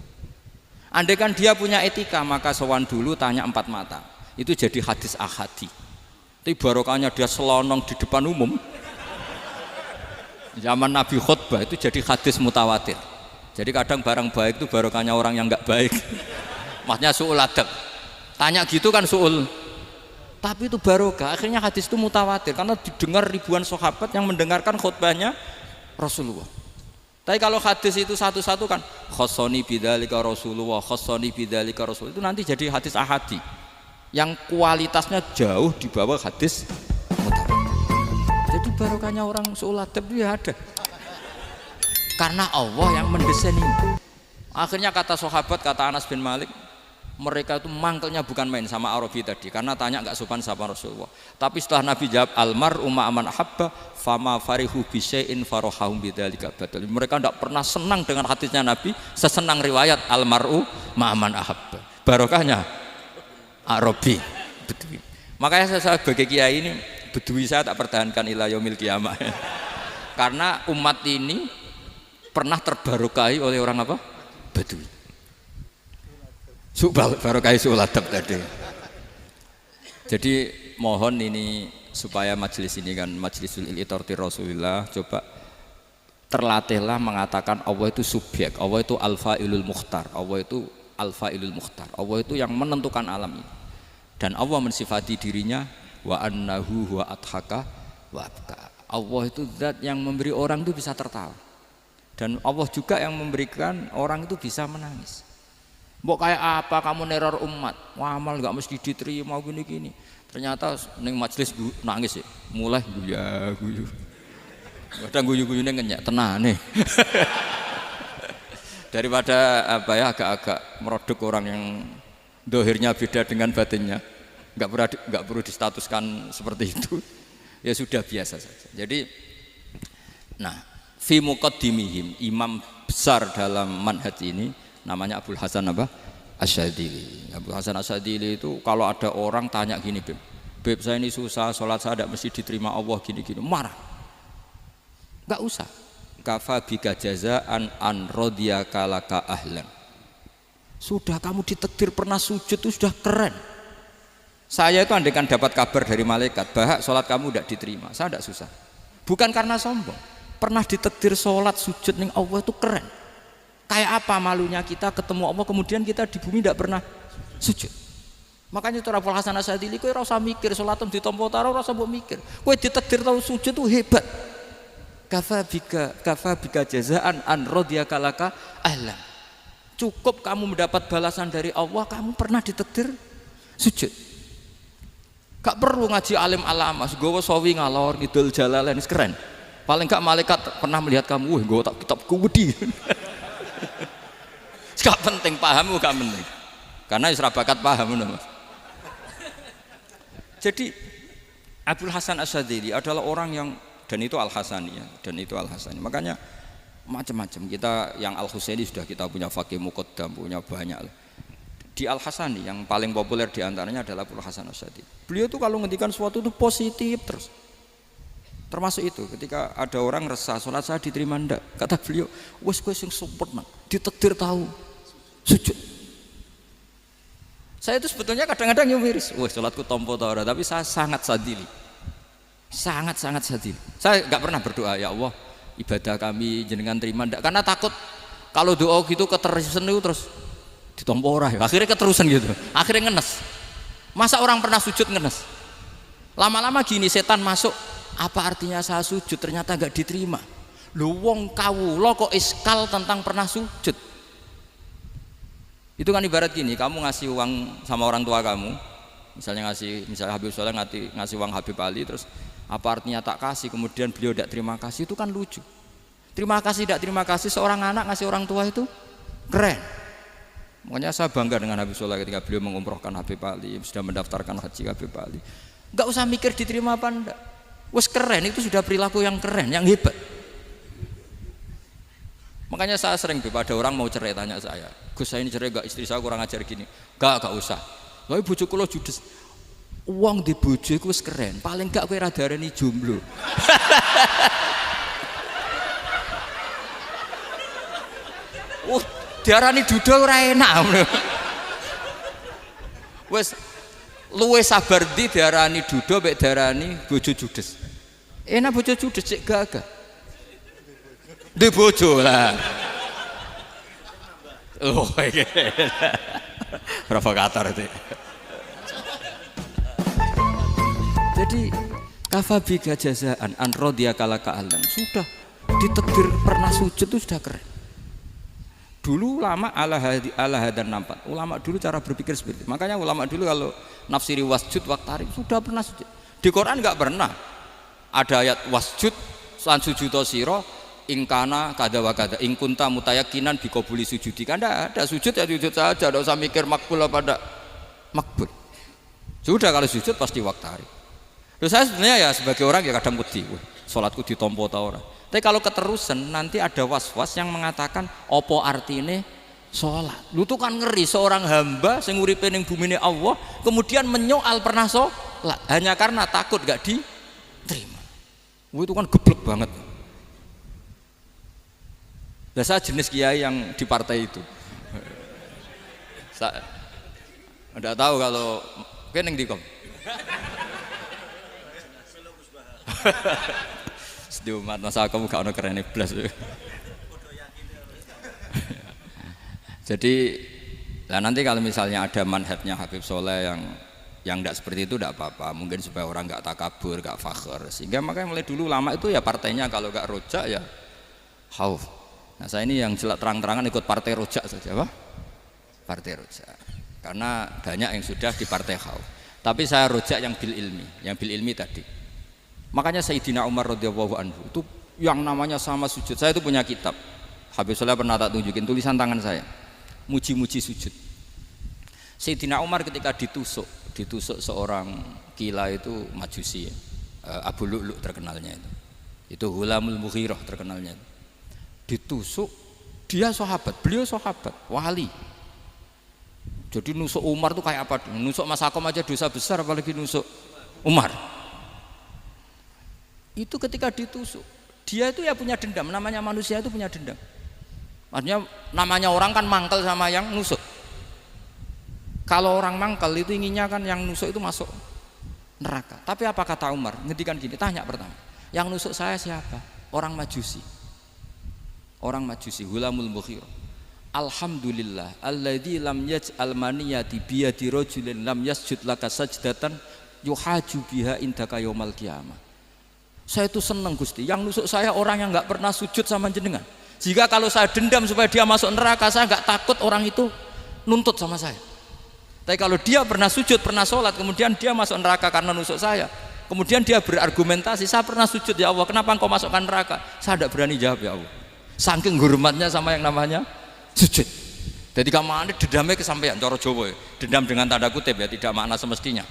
Andai kan dia punya etika maka sowan dulu tanya 4 mata. Itu jadi hadis ahadi. Tapi barokahnya dia selonong di depan umum. Zaman Nabi khutbah itu jadi hadis mutawatir. Jadi kadang barang baik itu barokahnya orang yang enggak baik. Maksudnya su'ul adab. Tanya gitu kan su'ul. Tapi itu barokah. Akhirnya hadis itu mutawatir karena didengar ribuan sahabat yang mendengarkan khutbahnya Rasulullah. Tapi kalau hadis itu satu-satu kan khossoni bidzalika Rasulullah, khossoni bidzalika Rasul, itu nanti jadi hadis ahadi yang kualitasnya jauh di bawah hadis mutawatir. Jadi barokahnya orang sul adab itu ya ada. Karena Allah yang mendesain ini. Akhirnya kata sahabat, kata Anas bin Malik, mereka itu mangkelnya bukan main sama Arabi tadi, karena tanya nggak sopan sama Rasulullah. Tapi setelah Nabi jawab almar umma aman ahabba fama farihu bisyai'in farahum bidzalika badal. Mereka tidak pernah senang dengan hadisnya Nabi sesenang riwayat almaru ma'aman ahabba. Barokahnya Arabi Bedui. Makanya saya sebagai kiai ini Bedui saya tak pertahankan ila yaumil qiyamah. Karena umat ini pernah terbarokahi oleh orang apa? Bedui. Subal barokai suladab tadi. Jadi mohon ini supaya majelis ini kan majlisul iltorti Rasulullah, coba terlatihlah mengatakan Allah itu subjek, Allah itu al-fa'ilul mukhtar, Allah itu al-fa'ilul mukhtar, Allah itu yang menentukan alam ini. Dan Allah mensifati dirinya wa annahu huwa adhaka wa abka. Allah itu zat yang memberi orang itu bisa tertawa. Dan Allah juga yang memberikan orang itu bisa menangis. Mbok kayak apa kamu neror umat, amal nggak mesti diterima gini-gini. Ternyata neng majelis nangis ya, mulai guyu. Kadang guyu-guyune ngenyak tenane. Daripada apa ya agak-agak merodok orang yang dohirnya beda dengan batinnya, nggak perlu distatuskan seperti itu. Ya sudah biasa saja. Jadi, nah. Fi muqaddimihim, imam besar dalam manhaj ini namanya Abul Hasan apa? Asyadzili. Abul Hasan Asyadzili itu kalau ada orang tanya gini, Beb saya ini susah, sholat saya tidak mesti diterima Allah gini-gini, marah. Enggak usah. Kafa bika jazaan an radiyaka laka ahlan. Sudah kamu ditakdir pernah sujud itu sudah keren. Saya itu andaikan dapat kabar dari malaikat bahwa sholat kamu tidak diterima, saya tidak susah. Bukan karena sombong. Pernah ditakdir sholat sujud ning Allah itu keren. Kayak apa malunya kita ketemu Allah kemudian kita di bumi tidak pernah sujud. Makanya cara Abul Hasan Asyadzili kowe ora usah mikir sholatem ditampa ta ora usah mbok mikir. Kowe ditakdir tau sujud itu hebat. Kafa bika jazaan an radiyaka laka ahlan. Cukup kamu mendapat balasan dari Allah, kamu pernah ditakdir sujud. Gak perlu ngaji alim alama, nggawa sawi ngalor ngidul jalalain keren. Paling gak malaikat pernah melihat kamu, wah gue tak kitab kuwedi. Gak penting pahammu gak penting, karena isra bakat paham mas. Jadi Abul Hasan Asyadzili adalah orang yang dan itu Al Hasani ya, dan itu Al Hasani. Makanya macam-macam kita yang Al Husaini sudah kita punya Faqih Muqaddam, punya banyak. Di Al Hasani yang paling populer diantaranya adalah Abul Hasan Asyadzili. Beliau tuh kalau ngendikan sesuatu itu positif terus. Termasuk itu ketika ada orang resah sholat saya diterima ndak, kata beliau wes sing sempurna ditakdir tahu sujud. Saya itu sebetulnya kadang-kadang miris, wes sholatku tompo ta ora, tapi saya sangat sadili, sangat sadili. Saya nggak pernah berdoa ya Allah ibadah kami jenengan terima ndak, karena takut kalau doa gitu keterusan itu terus ditompo ora ya. Akhirnya keterusan gitu, akhirnya ngenes. Masa orang pernah sujud ngenes? Lama-lama gini setan masuk. Apa artinya saya sujud ternyata gak diterima? Lu wong kawula kok iskal tentang pernah sujud. Itu kan ibarat gini, kamu ngasih uang sama orang tua kamu, misalnya Habib Soleh ngasih uang Habib Ali, terus apa artinya tak kasih kemudian beliau tidak terima kasih, itu kan lucu. Terima kasih tidak terima kasih seorang anak ngasih orang tua itu keren. Makanya saya bangga dengan Habib Soleh ketika beliau mengumrohkan Habib Ali, sudah mendaftarkan haji Habib Ali. Gak usah mikir diterima apa enggak. Wes keren, itu sudah perilaku yang keren, yang hebat. Makanya saya sering ada orang mau cerai tanya saya, Gus saya ini cerai gak, istri saya kurang ajar gini. Gak usah. Tapi bojo kula judes. Uang di bojo itu wes keren, paling gak kowe ra darani jomblo. Diarani duda ora enak. Wes luwe sabar di diarani duda mek diarani bojo judes. Enak bojo judes cek gagah. Di bojo lah. Oh, provokator itu. Jadi kafabika jazaan an radiyaka laka alam, sudah ditegur pernah sujud itu sudah keren. Dulu ulama ala hadan nampak. Ulama dulu cara berpikir seperti itu. Makanya ulama dulu kalau nafsiri wasjud waqtarib sudah pernah sujud. Di Quran enggak pernah ada ayat wasjud lan sujudo sira ingkana kada wa kada ing kunta mutayakinan biqabuli sujudi. Kan ada sujud ya sujud saja, enggak usah mikir makbul apa enggak makbul. Sudah kalau sujud pasti waqtarib. Terus saya sebenarnya ya sebagai orang ya kadang wedi, salatku ditompo ta ora. Tapi kalau keterusan nanti ada was-was yang mengatakan opo artine sholat. Lu tuh kan ngeri seorang hamba sing uripe ning bumine Allah kemudian menyoal pernah sholat hanya karena takut gak diterima. Itu kan geblek banget. Nah, saya jenis kiai yang di partai itu. Saya enggak tahu kalau kene ning dikom. Di umat masa kamu gak ono keren blas. Jadi lah nanti kalau misalnya ada manhajnya Habib Soleh yang tidak seperti itu tidak apa-apa, mungkin supaya orang nggak takabur, nggak fakhr, sehingga makanya mulai dulu lama itu ya partainya kalau nggak rojak ya khauf. Nah saya ini yang jelas terang-terangan ikut partai rojak saja, apa? Partai rojak, karena banyak yang sudah di partai khauf. Tapi saya rojak yang bil ilmi tadi. Makanya Sayyidina Umar radhiyallahu anhu itu yang namanya sama sujud. Saya itu punya kitab. Habib Soleh pernah tak tunjukin tulisan tangan saya. Muji-muji sujud. Sayyidina Umar ketika ditusuk seorang gila itu Majusi ya. Abu Lu'lu' terkenalnya itu. Itu Hulamul Mughirah terkenalnya itu. Ditusuk, dia sahabat, beliau sahabat, wali. Jadi nusuk Umar tuh kayak apa? Nusuk Mas Akom aja dosa besar apalagi nusuk Umar. Itu ketika ditusuk dia itu ya punya dendam, namanya manusia itu punya dendam, maksudnya namanya orang kan mangkel sama yang nusuk. Kalau orang mangkel itu inginnya kan yang nusuk itu masuk neraka. Tapi apa kata Umar? Ngendikan gini, tanya pertama, yang nusuk saya siapa? Orang Majusi, Hulamul Mughirah. Alhamdulillah alladzi lam yaj'al maniyati biyadi rajulin lam yasjud laka sajdatan yuhaju biha indaka yaumal qiyamah. Saya itu senang Gusti, yang nusuk saya orang yang nggak pernah sujud sama jenengan. Jika kalau saya dendam supaya dia masuk neraka, saya nggak takut orang itu nuntut sama saya. Tapi kalau dia pernah sujud, pernah sholat, kemudian dia masuk neraka karena nusuk saya, kemudian dia berargumentasi, saya pernah sujud ya Allah, kenapa engkau masukkan neraka? Saya tidak berani jawab ya Allah. Saking hormatnya sama yang namanya sujud. Jadi kamane dendamnya kesampaian cara Jawa ya. Dendam dengan tanda kutip ya, tidak makna semestinya.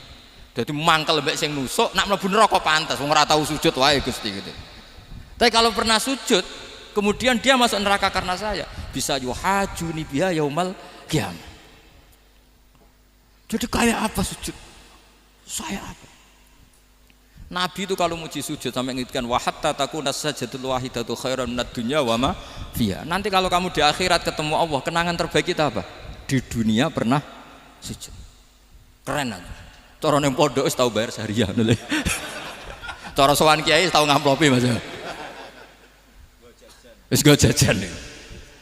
Jadi mangkel mbek sing nusuk nak mlebu neraka pantes wong ora tau sujud wae Gusti gitu. Tapi kalau pernah sujud kemudian dia masuk neraka karena saya, bisa yuhajuni biha yaumal qiyamah. Jadi kayak apa sujud? Saya apa? Nabi itu kalau muji sujud sampai ngingetkan wa hatta takuna sajdatul wahidatu khairan minad dunya wa ma fiha. Nanti kalau kamu di akhirat ketemu Allah, kenangan terbaik kita apa? Di dunia pernah sujud. Keren aja. Cara ning pondok wis tau bayar seharian lho. Cara sowan kiai tau ngamplopi Mas. Wis go jajan.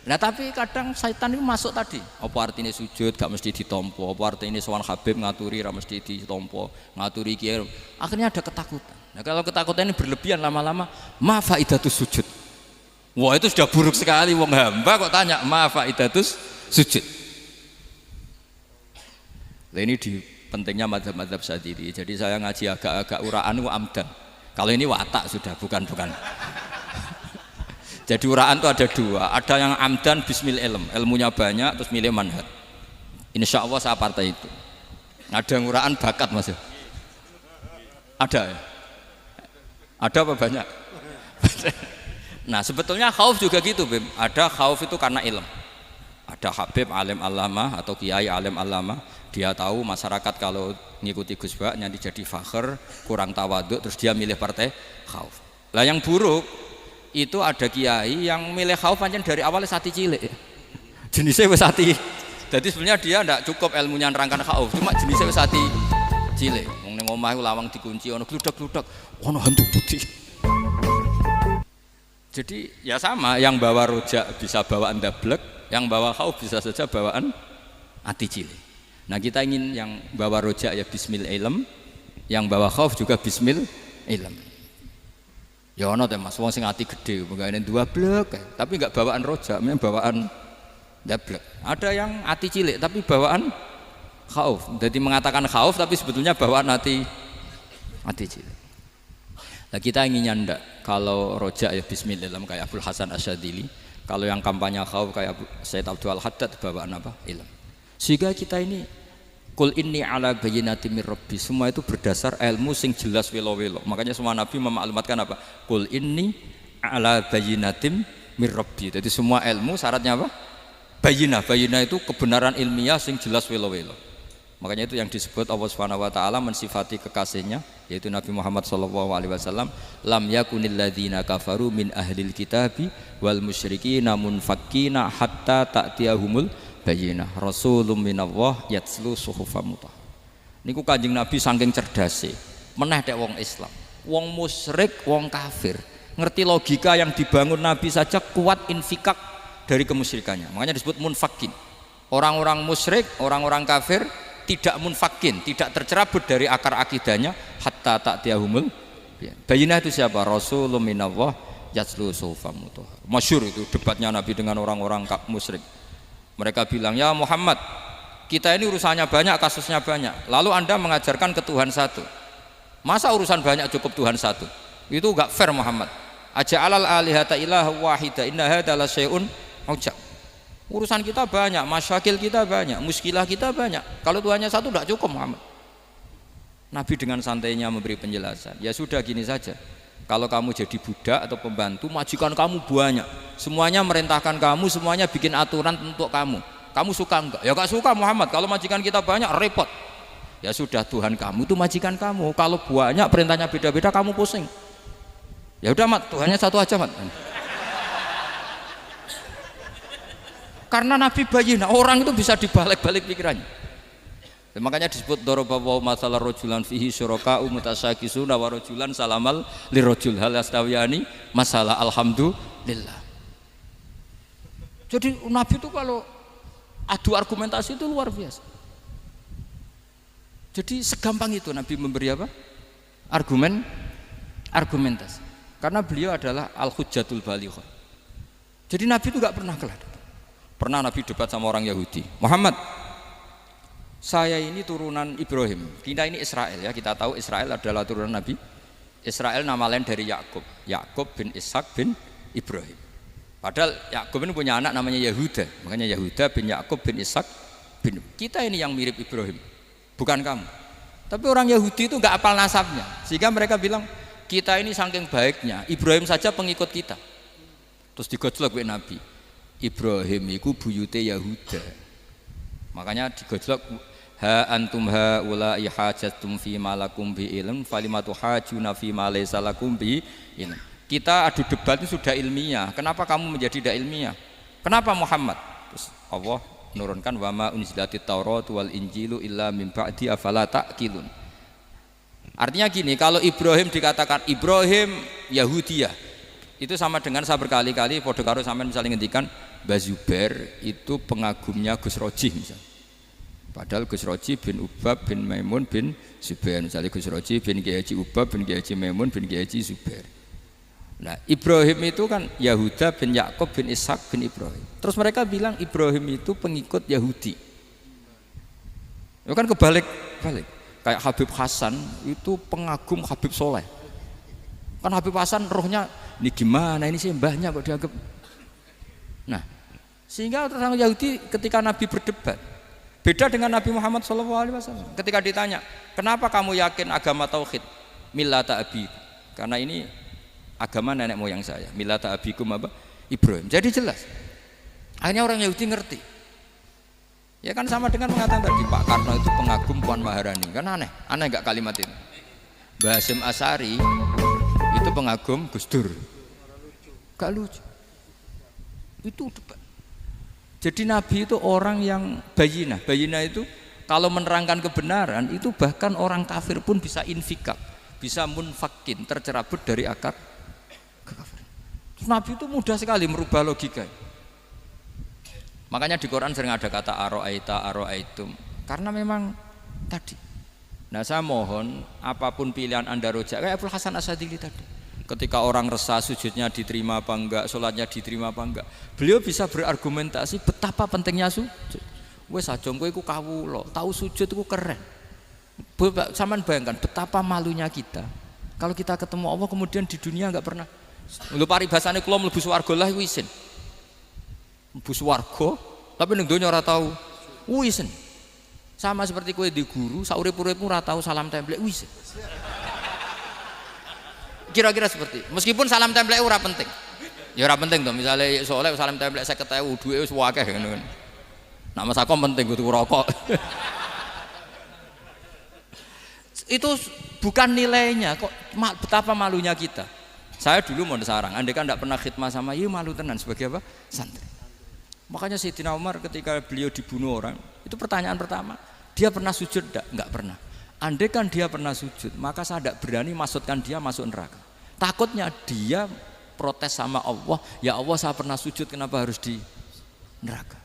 Nah tapi kadang setan itu masuk tadi. Apa artinya sujud gak mesti ditompo, apa artinya sowan Habib ngaturi ra mesti ditompo, ngaturi kiai. Akhirnya ada ketakutan. Nah kalau ketakutan ini berlebihan lama-lama, ma faidatus sujud. Wah itu sudah buruk sekali wong hamba kok tanya ma faidatus sujud. Lah ini di pentingnya mazhab-mazhab Syadzili. Jadi saya ngaji agak-agak uraan itu amdan. Kalau ini watak sudah bukan. Jadi uraan itu ada dua. Ada yang amdan bismil ilm, ilmunya banyak terus milih manhaj. Insya Allah saya partai itu. Ada yang uraan bakat Mas. Ada ya? Ada apa banyak? Nah sebetulnya khauf juga gitu Bim. Ada khauf itu karena ilm. Ada Habib alim alama atau kiai alim alama, dia tahu masyarakat kalau ngikuti Gus Bak nanti jadi fakhr, kurang tawaduk, terus dia milih partai khauf. Lah yang buruk itu ada kiai yang milih khauf pancen dari awal sati cilik. Jenisnya wis sati. Jadi sebenarnya dia ndak cukup ilmunya nerangkan khauf, cuma jenisnya wis sati cilik. Wong ning omah iku lawang dikunci ono gludak-gludak, ono hantu putih. Jadi ya sama, yang bawa rojak bisa bawaan dablek, yang bawa khauf bisa saja bawaan ati cilik. Nah kita ingin yang bawa rojak ya bismil ilm, yang bawa khauf juga bismil ilm. Ya ono teh Mas, wong sing ati gede, pegawene dua blek, tapi enggak bawaan rojak, memang bawaan dablek. Ada yang ati cilik tapi bawaan khauf. Jadi mengatakan khauf tapi sebetulnya bawaan ati cilik. Nah kita inginnya ndak kalau rojak ya bismillah kayak Abdul Hasan Asyadili, kalau yang kampanye khauf kayak Sayyid Abdul Haddad bawaan apa? Ilm. Sehingga kita ini Qul inni ala bayyinatin mir rabbi, semua itu berdasar ilmu sing jelas welo-welo. Makanya semua nabi memaklumatkan apa? Qul inni ala bayyinatin mir rabbi. Jadi semua ilmu syaratnya apa? Bayyinah. Bayyinah itu kebenaran ilmiah sing jelas welo-welo. Makanya itu yang disebut Allah Subhanahu wa taala mensifati kekasihnya yaitu Nabi Muhammad sallallahu alaihi wasallam, lam yakunil ladzina kafaru min ahlil kitabi wal musyrikina munfakkina hatta ta'tiyahumul bayyinah rasulun minallah yatslu suhufan mutahhar. Niku Kanjeng Nabi saking cerdase meneh dek wong Islam, wong musyrik, wong kafir ngerti logika yang dibangun Nabi saja kuat infikak dari kemusyrikannya. Makanya disebut munfakin. Orang-orang musyrik, orang-orang kafir tidak munfakin, tidak tercerabut dari akar akidahnya hatta ta'tiyahumul bayyinah. Itu siapa? Rasulun minallah yatslu suhufan mutahhar. Masyhur itu debatnya Nabi dengan orang-orang musyrik. Mereka bilang, ya Muhammad, kita ini urusannya banyak, kasusnya banyak. Lalu Anda mengajarkan ke Tuhan satu. Masa urusan banyak cukup Tuhan satu? Itu enggak fair Muhammad. Aja'alal alihata ilaha wahida inna hadza la syai'un ujab. Urusan kita banyak, masyakil kita banyak, muskilah kita banyak. Kalau Tuhannya satu enggak cukup Muhammad. Nabi dengan santainya memberi penjelasan. Ya sudah gini saja. Kalau kamu jadi budak atau pembantu, majikan kamu banyak, semuanya merintahkan kamu, semuanya bikin aturan untuk kamu. Kamu suka enggak? Ya enggak suka Muhammad. Kalau majikan kita banyak repot. Ya sudah, Tuhan kamu itu majikan kamu. Kalau banyak perintahnya beda-beda, kamu pusing. Ya udah Mat, Tuhannya satu aja Mat. Karena Nabi bayyinah, orang itu bisa dibalik-balik pikirannya. Makanya disebut daraballahu mathalan rajulan fihi syuraka'u mutasyakisuna wa rajulan salamal lirajul hal yastawiyani masalah alhamdulillah. Jadi Nabi itu kalau adu argumentasi itu luar biasa. Jadi segampang itu Nabi memberi apa? Argumentasi. Karena beliau adalah al-hujjatul balighah. Jadi Nabi itu enggak pernah kalah. Pernah Nabi debat sama orang Yahudi. Muhammad, saya ini turunan Ibrahim. Kita ini Israel ya, kita tahu Israel adalah turunan Nabi. Israel nama lain dari Yakub. Yakub bin Ishak bin Ibrahim. Padahal Yakub ini punya anak namanya Yahuda. Makanya Yahuda bin Yakub bin Ishak bin. Kita ini yang mirip Ibrahim, bukan kamu. Tapi orang Yahudi itu nggak apal nasabnya, sehingga mereka bilang kita ini saking baiknya Ibrahim saja pengikut kita. Terus digojlok oleh Nabi. Ibrahim itu buyute Yahuda. Makanya digojlok, ha antum ha ulai hajatum fi malakum bi ilm falimatu hajuna fi ma laysa lakum bi ilm. Kita adu debat itu sudah ilmiah. Kenapa kamu menjadi tidak ilmiah? Kenapa Muhammad? Terus Allah menurunkan wa ma unzilatit taurat wal injilu illa min ba'di afala ta'qilun. Artinya gini, kalau Ibrahim dikatakan Ibrahim Yahudiyah, itu sama dengan saya berkali-kali podo karo sampean misalnya ngendikan Mbah Zubair itu pengagumnya Gus Roji misalnya. Padahal Gus Roji bin Ubab bin Maimun bin Zubair, misalnya Gus Roji bin Kiai Haji Ubab bin Kiai Haji Maimun bin Kiai Haji Zubair. Nah Ibrahim itu kan Yahuda bin Yakub bin Ishak bin Ibrahim. Terus mereka bilang Ibrahim itu pengikut Yahudi. Itu kan kebalik-balik. Kayak Habib Hasan itu pengagum Habib Soleh. Kan Habib Hasan rohnya ini gimana ini sih mbahnya kok dianggap. Nah sehingga orang Yahudi ketika Nabi berdebat beda dengan Nabi Muhammad SAW. Ketika ditanya kenapa kamu yakin agama tauhid, millata abi, karena ini agama nenek moyang saya, millata abikum apa? Ibrahim. Jadi jelas akhirnya orang Yahudi ngerti. Ya kan sama dengan mengatakan tadi Pak Karno itu pengagum Puan Maharani. Kan aneh enggak kalimat itu? Mbah Hasyim Asy'ari itu pengagum Gus Dur. Gak lucu. Itu debat. Jadi Nabi itu orang yang bayyinah. Bayyinah itu kalau menerangkan kebenaran itu bahkan orang kafir pun bisa infikak, bisa munfakin, tercerabut dari akar kekafiran. Nabi itu mudah sekali merubah logika. Makanya di Quran sering ada kata aro'aitum, karena memang tadi. Nah saya mohon apapun pilihan Anda rojak kayak Abdul Hasan Asyadili tadi. ketika orang resah sujudnya diterima apa enggak, sholatnya diterima apa enggak, beliau bisa berargumentasi betapa pentingnya sujud. Wes aja kowe iku kawula, tahu sujud iku keren. Saman bayangkan betapa malunya kita kalau kita ketemu Allah kemudian di dunia enggak pernah. Lho paribasane kula mlebu swarga lah iku isin. Mlebu swarga tapi ning donya ora tahu wisen. Sama seperti kowe di guru saurip-uripmu ora tahu salam templek wisen. Kira-kira seperti meskipun salam templek ora penting. Ya ora penting to, misale soleh salam templek 50.000 duwe wis akeh ngono kan. Nak masakom penting kudu rokok. Itu bukan nilainya kok betapa malunya kita. Saya dulu mau sarang, andai kan tidak pernah khidmah sama iya malu tenan sebagai apa? Santri. Makanya Sayyidina Umar ketika beliau dibunuh orang, itu pertanyaan pertama, dia pernah sujud enggak? Enggak pernah. Andai kan dia pernah sujud, maka saya tidak berani masukkan dia masuk neraka. Takutnya dia protes sama Allah, ya Allah saya pernah sujud kenapa harus di neraka?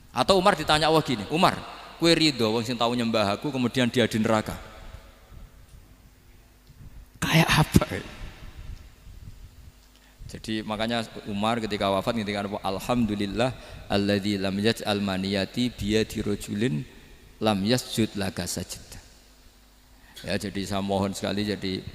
Atau Umar ditanya Allah gini, Umar, kue ridho wong sing tahu nyembah aku kemudian dia di neraka. Kayak apa? Jadi makanya Umar ketika wafat ketika alhamdulillah alladzi lam yaj'al maniyati biyadi rajulin lam yasjud laka sajdah. Ya jadi saya mohon sekali jadi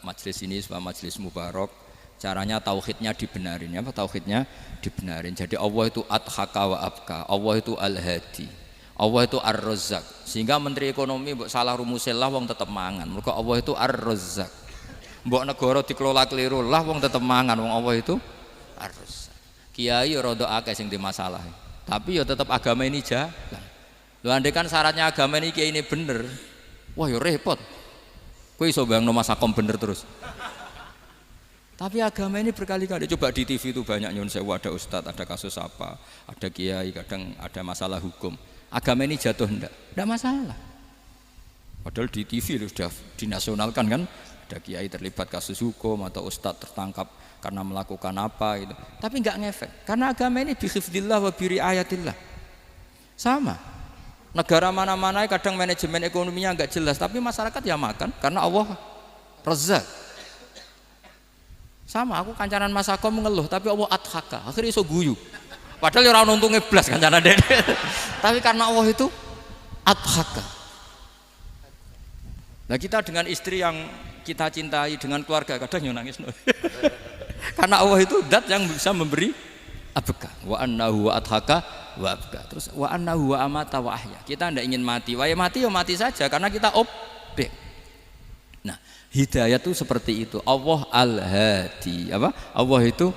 majelis ini sebuah majelis mubarak, caranya tauhidnya dibenarin ya, tauhidnya dibenarin. Jadi Allah itu adhaka wa abka, Allah itu al-hadi, Allah itu ar-razzaq. Sehingga menteri ekonomi mbok salah rumusillah wong tetep mangan. Mergo Allah itu ar-razzaq. Mbok negara dikelola keliru lah wong tetep mangan, wong Allah itu ar-razzaq. Kiai rada akeh sing di masalah. Tapi ya tetep agama ini jalan. Lho andai kan syaratnya agama ini kiai ini bener. Wah ya repot. Kowe iso bayangno masakom bener terus. Tapi agama ini berkali-kali coba di TV itu banyak nyun sewu, ada ustadz, ada kasus apa, ada kiai, kadang ada masalah hukum. Agama ini jatuh enggak masalah. Padahal di TV itu sudah dinasionalkan kan, ada kiai terlibat kasus hukum atau ustadz tertangkap karena melakukan apa gitu. Tapi enggak ngefek karena agama ini bihifdillah wa biriayatillah. Sama. Negara mana-mana kadang manajemen ekonominya enggak jelas, tapi masyarakat ya makan karena Allah Razzaq. Sama aku kancanan masakom mengeluh tapi Allah adhaka akhirnya iso guyu padahal orang untungnya blas kancanan dede tapi karena Allah itu adhaka. Nah kita dengan istri yang kita cintai, dengan keluarga kadang yang nangis karena Allah itu zat yang bisa memberi abka wa annahu wa adhaka wa abka, terus wa annahu wa amata wa ahya. Kita tidak ingin mati, wah ya mati saja karena kita objek. Nah hidayah itu seperti itu. Allah al-hadi apa? Allah itu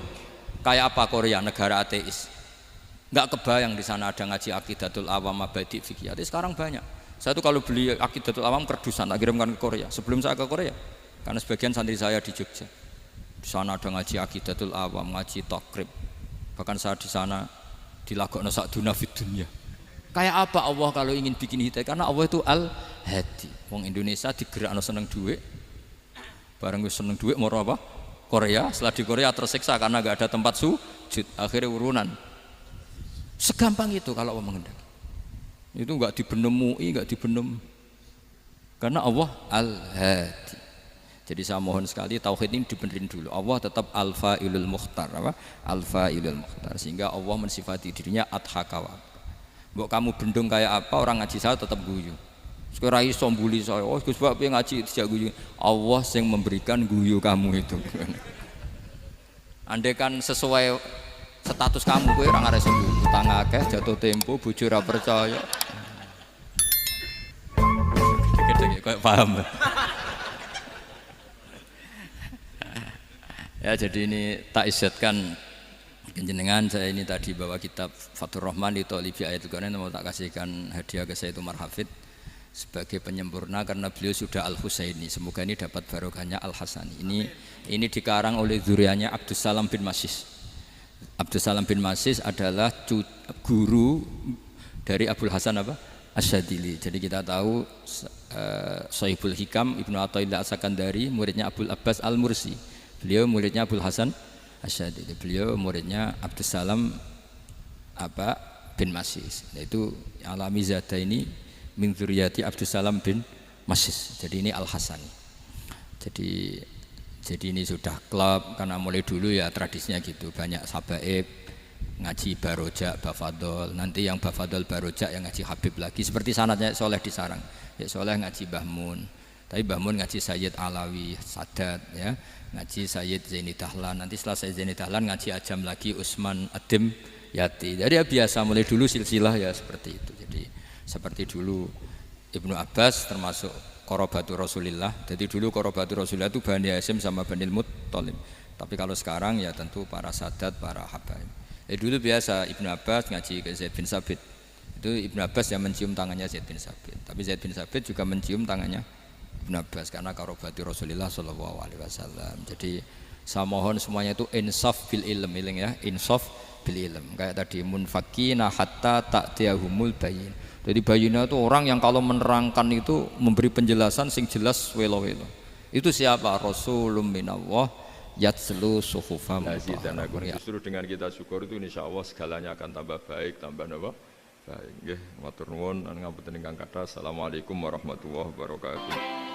kayak apa Korea, negara ateis. Nggak kebayang di sana ada ngaji Aqidatul Awam Mabadi Fikih. Sekarang banyak. Saya tuh kalau beli Aqidatul Awam kerdusan tak kirimkan ke Korea. Sebelum saya ke Korea, karena sebagian santri saya di Jogja. Di sana ada ngaji Aqidatul Awam, ngaji Takrib. Bahkan saya di sana dilakokno sakduna fid dunya. Kayak apa Allah kalau ingin bikin hidayah? Karena Allah itu al-hadi. Wong Indonesia digerakno seneng duit. Bareng wis seneng duit mau apa? Korea, setelah di Korea tersiksa karena gak ada tempat sujud, akhirnya urunan. Segampang itu kalau Allah menghendaki. Itu enggak dibenem MUI, enggak dibenem. Karena Allah al-hadi. Jadi saya mohon sekali tauhid ini dibenerin dulu. Allah tetap al-fa'ilul mukhtar apa? Al-fa'ilul mukhtar. Sehingga Allah mensifati dirinya adhaka wa. Mbok kamu bendung kayak apa, orang ngaji saya tetap guyu. Sekarang iso mbuli saya, oh Gus Bak piye ngaji dijak guyu. Allah yang memberikan guyu kamu itu. Andai kan sesuai status kamu kowe ora ngarep sembuh, utang akeh, jatuh tempo, bojo ora percaya. Gede-gede koyo paham. Ya jadi ini tak isyatkan jenengan saya ini tadi bawa kitab Fathur Rahman di Thalibi Ayatul Quran, mau tak kasihkan hadiah ke saya itu Marhafid sebagai penyempurna karena beliau sudah Al-Husaini. Semoga ini dapat barokahnya Al-Hasani. Ini dikarang oleh zurianya Abdus Salam bin Masis. Abdus Salam bin Masis adalah guru dari Abul Hasan apa? Asyadili. Jadi kita tahu Sahibul Hikam Ibnu Athaillah As-Sakandari muridnya Abul Abbas Al-Mursi. Beliau muridnya Abul Hasan Asyadili. Beliau muridnya Abdus Salam bin Masis. Yaitu alami zada ini min dzurriyyati Abdus Salam bin Masis. Jadi ini Al-Hasani. Jadi Jadi ini sudah klub, karena mulai dulu ya tradisinya gitu, banyak sabaib ngaji barojak, bafadol, nanti yang bafadol barojak yang ngaji Habib lagi, seperti sanadnya Soleh di Sarang, ya Soleh ngaji Mbah Mun, tapi Mbah Mun ngaji Sayyid Alawi Sadat, ya ngaji Sayyid Zaini Dahlan, nanti setelah Sayyid Zaini Dahlan ngaji Ajam lagi Usman Adim Yati. Jadi ya biasa, mulai dulu silsilah ya seperti itu. Jadi seperti dulu Ibnu Abbas termasuk Qorobatu Rasulillah. Jadi dulu Qorobatu Rasulillah itu Bani Hasyim sama Bani Muttalib. Tapi kalau sekarang ya tentu para sadat, para habaib. Dulu biasa Ibnu Abbas ngaji ke Zaid bin Sabit. Itu Ibnu Abbas yang mencium tangannya Zaid bin Sabit. Tapi Zaid bin Sabit juga mencium tangannya Ibnu Abbas karena Qorobatu Rasulillah Shallallahu Alaihi Wasallam. Jadi saya mohon semuanya itu insaf bil ilm, ya, insaf bil ilm. Kayak tadi munfakina hatta ta'tiyahumul bayin. Jadi bayina itu orang yang kalau menerangkan itu memberi penjelasan sing jelas welo-welo. Itu siapa? Rasulun minallah yatslu suhufa mutahharah. Justru dengan kita syukur itu insya Allah segalanya akan tambah baik, tambah apa? Baik. Nggih, matur nuwun, ngapunten ingkang kathah. Assalamualaikum warahmatullahi wabarakatuh.